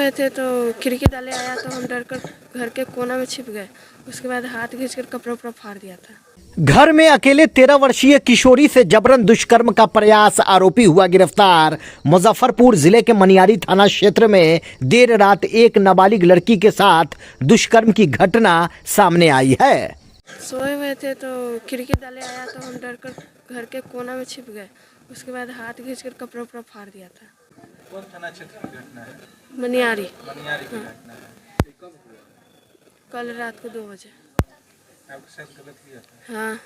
हुए थे तो खिड़की डाले आया तो हम डर कर घर के कोना में छिप गए। उसके बाद हाथ खींचकर कपड़ा उपड़ा फाड़ दिया था। घर में अकेले 13 वर्षीय किशोरी से जबरन दुष्कर्म का प्रयास, आरोपी हुआ गिरफ्तार। मुजफ्फरपुर जिले के मनियारी थाना क्षेत्र में देर रात एक नाबालिग लड़की के साथ दुष्कर्म की घटना सामने आई है। सोए हुए थे तो खिड़की डाले आया तो हम डर कर घर के कोना में छिप गए। उसके बाद हाथ खींचकर कपड़ा उपड़ा फाड़ दिया था। कौन थाना क्षेत्र की घटना है? मनियारी। मनियारी की घटना है। ये कब हुआ? कल रात को 2 बजे। आपके साथ गलत किया था? हाँ।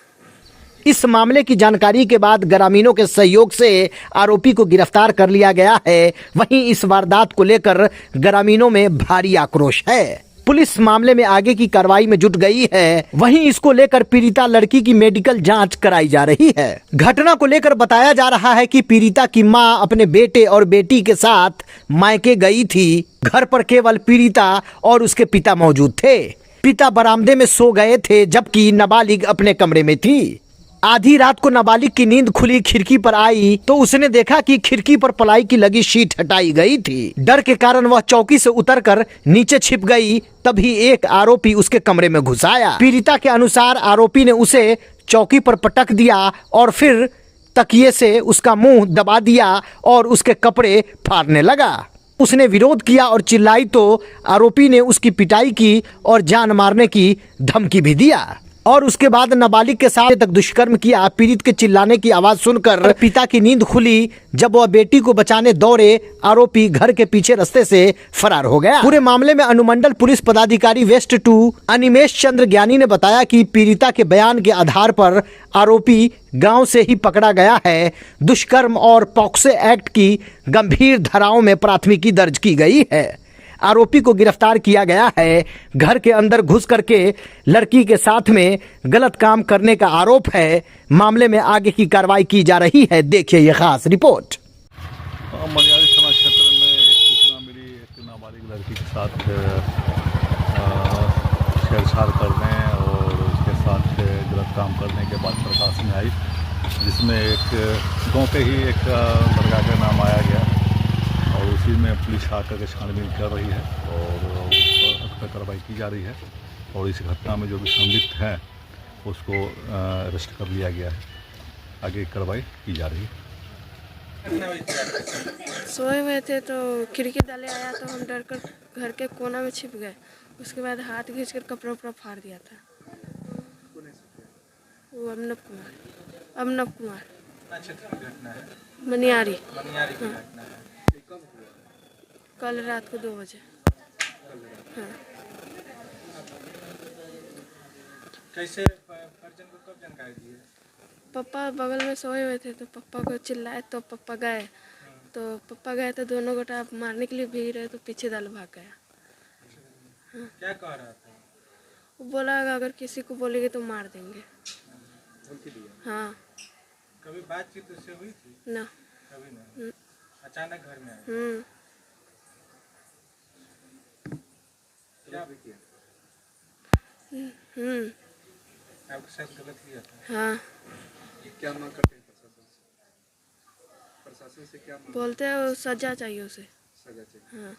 इस मामले की जानकारी के बाद ग्रामीणों के सहयोग से आरोपी को गिरफ्तार कर लिया गया है। वहीं इस वारदात को लेकर ग्रामीणों में भारी आक्रोश है। पुलिस मामले में आगे की कार्रवाई में जुट गई है। वहीं इसको लेकर पीड़िता लड़की की मेडिकल जांच कराई जा रही है। घटना को लेकर बताया जा रहा है कि पीड़िता की मां अपने बेटे और बेटी के साथ मायके गई थी। घर पर केवल पीड़िता और उसके पिता मौजूद थे। पिता बरामदे में सो गए थे जबकि नाबालिग अपने कमरे में थी। आधी रात को नाबालिग की नींद खुली, खिड़की पर आई तो उसने देखा कि खिड़की पर पलाई की लगी शीट हटाई गई थी। डर के कारण वह चौकी से उतरकर नीचे छिप गई। तभी एक आरोपी उसके कमरे में घुस आया। पीड़िता के अनुसार आरोपी ने उसे चौकी पर पटक दिया और फिर तकिए से उसका मुंह दबा दिया और उसके कपड़े फाड़ने लगा। उसने विरोध किया और चिल्लाई तो आरोपी ने उसकी पिटाई की और जान मारने की धमकी भी दिया और उसके बाद नाबालिग के साथ तक दुष्कर्म किया। पीड़ित के चिल्लाने की आवाज सुनकर पिता की नींद खुली। जब वह बेटी को बचाने दौड़े, आरोपी घर के पीछे रास्ते से फरार हो गया। पूरे मामले में अनुमंडल पुलिस पदाधिकारी वेस्ट 2 अनिमेश चंद्र ज्ञानी ने बताया कि पीड़िता के बयान के आधार पर आरोपी गांव से ही पकड़ा गया है। दुष्कर्म और पॉक्सो एक्ट की गंभीर धाराओं में प्राथमिकी दर्ज की गई है। आरोपी को गिरफ्तार किया गया है। घर के अंदर घुस करके लड़की के साथ में गलत काम करने का आरोप है। मामले में आगे की कार्रवाई की जा रही है। देखिए ये खास रिपोर्ट। मनियारी थाना क्षेत्र में एक सूचना मिली, एक नाबालिग लड़की के साथ छेड़छाड़ करने और उसके साथ गलत काम करने के बाद प्रकाश में आई, जिसमें एक गाँव के ही एक लड़का का नाम आया गया और उसी में पुलिस आकर के छानबीन कर रही है और उस पर कार्रवाई की जा रही है और इस घटना में जो भी संलिप्त हैं उसको अरेस्ट कर लिया गया है। आगे कार्रवाई की जा रही है। सोए हुए थे तो खिड़की डाले आया तो हम डर कर घर के कोना में छिप गए। उसके बाद हाथ खींचकर कपड़ा उपड़ा फाड़ दिया था। वो अमनव कुमार। क्षेत्र की घटना है? मनियारी। मनियारी की घटना है। ये कब हुआ? कल रात को 2 बजे। हाँ। कैसे परिजन को कब जानकारी दी है? पापा बगल में सोए हुए थे तो पापा को चिल्लाए तो पापा गए। तो पापा गए तो दोनों गोटा मारने के लिए भी रहे तो पीछे दल भाग गया। हाँ। क्या कह रहा था? वो बोला अगर किसी को बोलेंगे तो मार देंगे। हाँ। कभी बातचीत उससे हुई थी? ना। कभी नहीं। अचानक घर में आया। क्या भी किया? आपके साथ गलत किया था? हाँ। क्या मांग करते हैं प्रशासन से? प्रशासन से क्या मांग? बोलते हैं सजा चाहिए उसे। सजा चाहिए। हाँ।